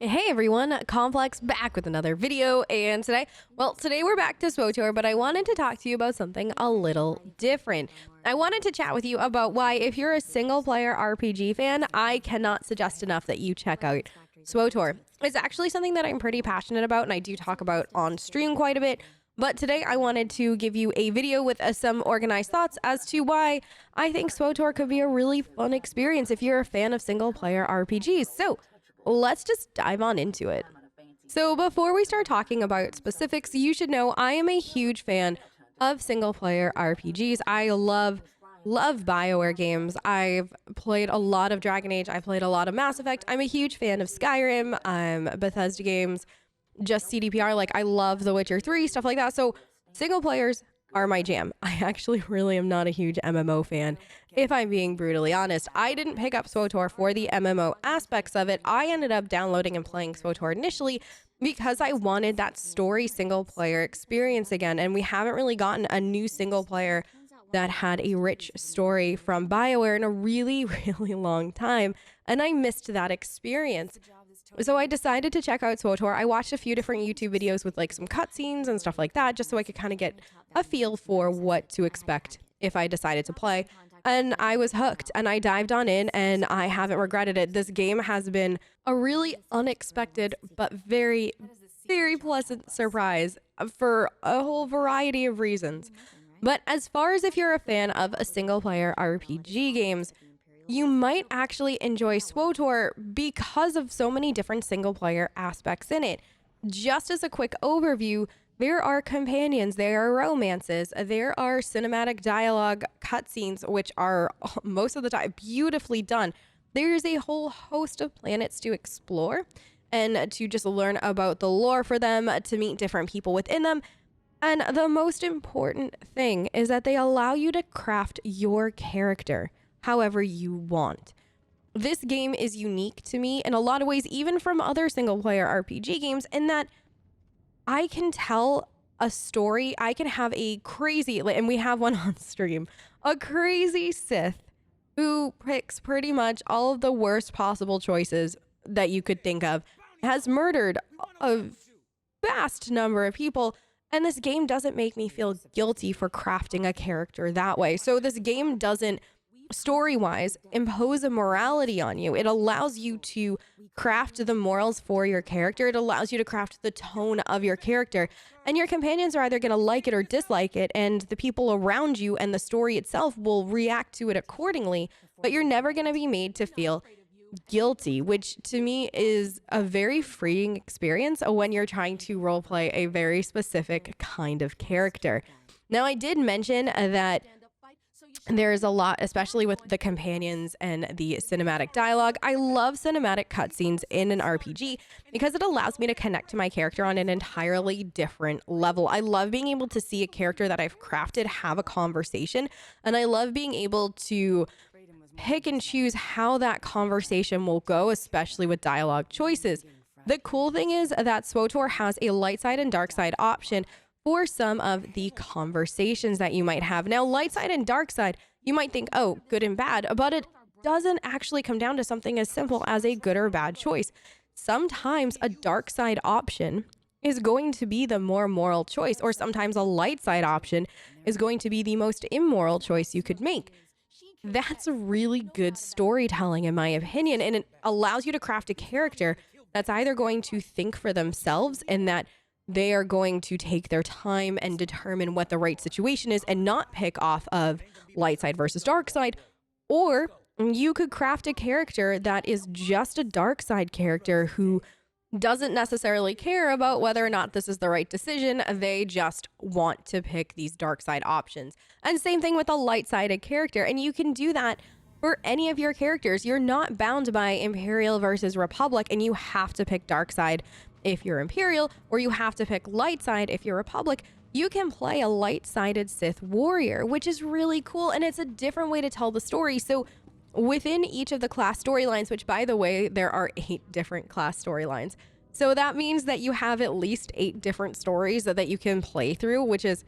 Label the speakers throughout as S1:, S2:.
S1: Hey everyone, Complex back with another video, and today we're back to SWTOR, but I wanted to talk to you about something a little different. I wanted to chat with you about why, if you're a single-player RPG fan, I cannot suggest enough that you check out SWTOR. It's actually something that I'm pretty passionate about, and I do talk about on stream quite a bit, but today I wanted to give you a video with some organized thoughts as to why I think SWTOR could be a really fun experience if you're a fan of single-player RPGs. So let's just dive on into it. So before we start talking about specifics, you should know I am a huge fan of single-player RPGs. I love BioWare games. I've played a lot of Dragon Age. I played a lot of Mass Effect. I'm a huge fan of Skyrim, Bethesda games, just CDPR. Like, I love The Witcher 3, stuff like that. So single players are my jam. I actually really am not a huge MMO fan, if I'm being brutally honest. I didn't pick up SWTOR for the MMO aspects of it. I ended up downloading and playing SWTOR initially because I wanted that story single player experience again, and we haven't really gotten a new single player that had a rich story from BioWare in a really, really long time, and I missed that experience. So I decided to check out SWTOR. I watched a few different YouTube videos with like some cutscenes and stuff like that, just so I could kind of get a feel for what to expect if I decided to play. And I was hooked, and I dived on in, and I haven't regretted it. This game has been a really unexpected but very, very pleasant surprise for a whole variety of reasons. But as far as if you're a fan of a single-player RPG games, you might actually enjoy SWTOR because of so many different single-player aspects in it. Just as a quick overview, there are companions, there are romances, there are cinematic dialogue cutscenes, which are most of the time beautifully done. There's a whole host of planets to explore and to just learn about the lore for them, to meet different people within them. And the most important thing is that they allow you to craft your character however you want. This game is unique to me in a lot of ways, even from other single-player RPG games, in that I can tell a story. I can have a crazy, and we have one on stream, a crazy Sith who picks pretty much all of the worst possible choices that you could think of, has murdered a vast number of people, and this game doesn't make me feel guilty for crafting a character that way. So this game doesn't, story-wise, impose a morality on you. It allows you to craft the morals for your character. It allows you to craft the tone of your character, and your companions are either going to like it or dislike it, and the people around you and the story itself will react to it accordingly, but you're never going to be made to feel guilty, which to me is a very freeing experience when you're trying to roleplay a very specific kind of character. Now, I did mention that there's a lot, especially with the companions and the cinematic dialogue. I love cinematic cutscenes in an RPG because it allows me to connect to my character on an entirely different level. I love being able to see a character that I've crafted have a conversation, and I love being able to pick and choose how that conversation will go, especially with dialogue choices. The cool thing is that SWTOR has a light side and dark side option for some of the conversations that you might have. Now, light side and dark side, you might think, oh, good and bad, but it doesn't actually come down to something as simple as a good or bad choice. Sometimes a dark side option is going to be the more moral choice, or sometimes a light side option is going to be the most immoral choice you could make. That's really good storytelling, in my opinion, and it allows you to craft a character that's either going to think for themselves, and that they are going to take their time and determine what the right situation is and not pick off of light side versus dark side. Or you could craft a character that is just a dark side character who doesn't necessarily care about whether or not this is the right decision. They just want to pick these dark side options. And same thing with a light sided character. And you can do that for any of your characters. You're not bound by Imperial versus Republic, and you have to pick dark side if you're Imperial, or you have to pick light side if you're Republic. You can play a light-sided Sith warrior, which is really cool, and it's a different way to tell the story. So within each of the class storylines, which, by the way, there are 8 different class storylines, so that means that you have at least 8 different stories that you can play through, which is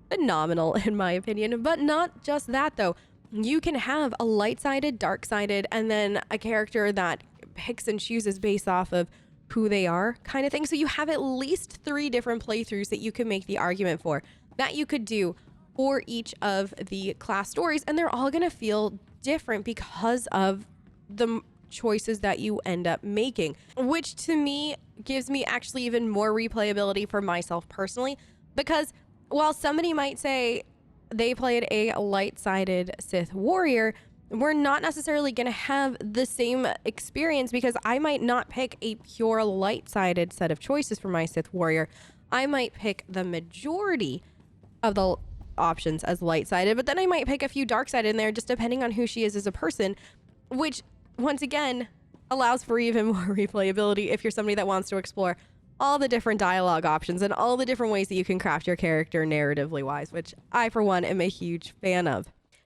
S1: phenomenal in my opinion. But not just that, though. You can have a light-sided, dark-sided, and then a character that picks and chooses based off of who they are kind of thing. So you have at least 3 different playthroughs that you can make the argument for that you could do for each of the class stories, and they're all going to feel different because of the choices that you end up making, which to me gives me actually even more replayability for myself personally, because while somebody might say they played a light-sided Sith warrior, we're not necessarily going to have the same experience, because I might not pick a pure light-sided set of choices for my Sith warrior. I might pick the majority of the options as light-sided, but then I might pick a few dark-sided in there, just depending on who she is as a person, which once again allows for even more replayability if you're somebody that wants to explore all the different dialogue options and all the different ways that you can craft your character narratively wise, which I for one am a huge fan of.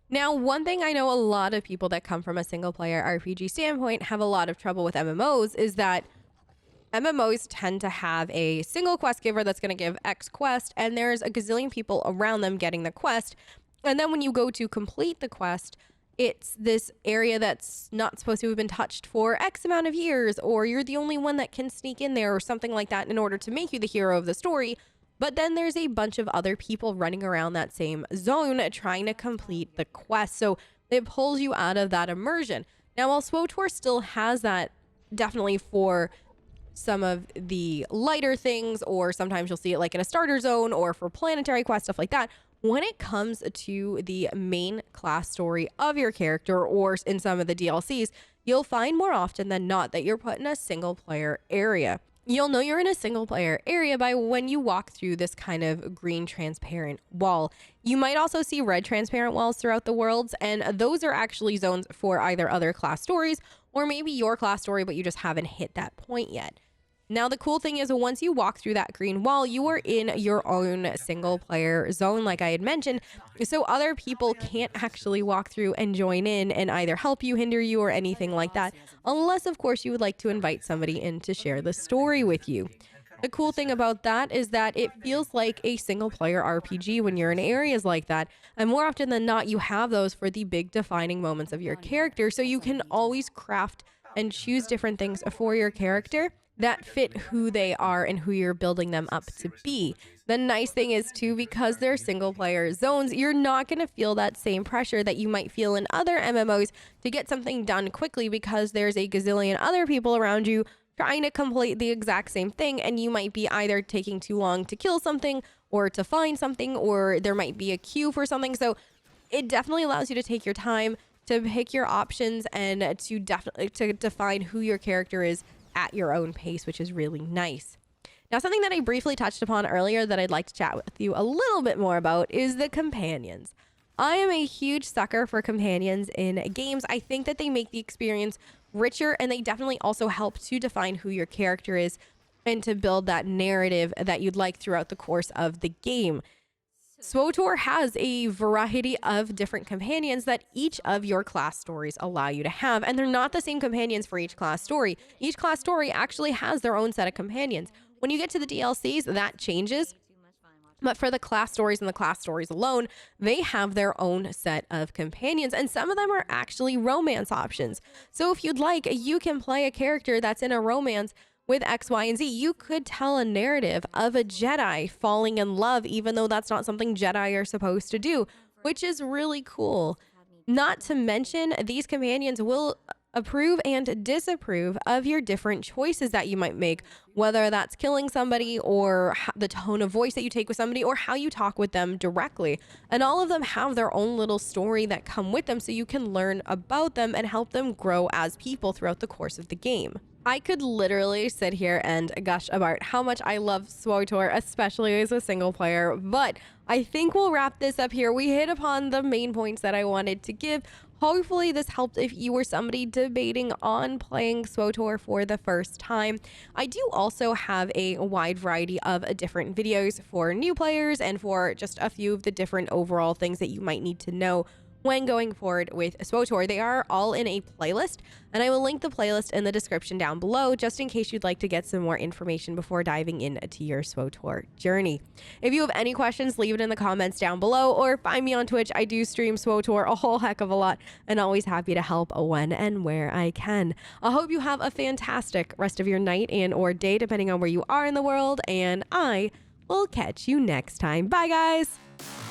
S1: Now, one thing I know a lot of people that come from a single player RPG standpoint have a lot of trouble with MMOs is that MMOs tend to have a single quest giver that's going to give X quest, and there's a gazillion people around them getting the quest. And then when you go to complete the quest, it's this area that's not supposed to have been touched for X amount of years, or you're the only one that can sneak in there or something like that in order to make you the hero of the story. But then there's a bunch of other people running around that same zone trying to complete the quest. So it pulls you out of that immersion. Now, while SWTOR still has that definitely for some of the lighter things, or sometimes you'll see it like in a starter zone or for planetary quests, stuff like that, when it comes to the main class story of your character or in some of the DLCs, you'll find more often than not that you're put in a single player area. You'll know you're in a single player area by when you walk through this kind of green transparent wall. You might also see red transparent walls throughout the worlds, and those are actually zones for either other class stories or maybe your class story, but you just haven't hit that point yet. Now, the cool thing is once you walk through that green wall, you are in your own single player zone, like I had mentioned. So other people can't actually walk through and join in and either help you, hinder you, or anything like that. Unless, of course, you would like to invite somebody in to share the story with you. The cool thing about that is that it feels like a single player RPG when you're in areas like that. And more often than not, you have those for the big defining moments of your character. So you can always craft and choose different things for your character that fit who they are and who you're building them up to be. The nice thing is too, because they're single player zones, you're not going to feel that same pressure that you might feel in other MMOs to get something done quickly, because there's a gazillion other people around you trying to complete the exact same thing, and you might be either taking too long to kill something or to find something, or there might be a queue for something. So it definitely allows you to take your time to pick your options and to define who your character is at your own pace, which is really nice. Now, something that I briefly touched upon earlier that I'd like to chat with you a little bit more about is the companions. I am a huge sucker for companions in games. I think that they make the experience richer, and they definitely also help to define who your character is and to build that narrative that you'd like throughout the course of the game. SWTOR has a variety of different companions that each of your class stories allow you to have, and they're not the same companions for each class story. Each class story actually has their own set of companions. When you get to the DLCs, that changes, but for the class stories and the class stories alone, they have their own set of companions, and some of them are actually romance options. So if you'd like, you can play a character that's in a romance with X, Y, and Z. You could tell a narrative of a Jedi falling in love, even though that's not something Jedi are supposed to do, which is really cool. Not to mention, these companions will approve and disapprove of your different choices that you might make, whether that's killing somebody or the tone of voice that you take with somebody or how you talk with them directly. And all of them have their own little story that come with them, so you can learn about them and help them grow as people throughout the course of the game. I could literally sit here and gush about how much I love SWTOR, especially as a single player, but I think we'll wrap this up here. We hit upon the main points that I wanted to give. Hopefully this helped if you were somebody debating on playing SWTOR for the first time. I do also have a wide variety of different videos for new players and for just a few of the different overall things that you might need to know when going forward with SWTOR. They are all in a playlist, and I will link the playlist in the description down below just in case you'd like to get some more information before diving into your SWTOR journey. If you have any questions, leave it in the comments down below or find me on Twitch. I do stream SWTOR a whole heck of a lot and always happy to help when and where I can. I hope you have a fantastic rest of your night and or day depending on where you are in the world, and I will catch you next time. Bye guys!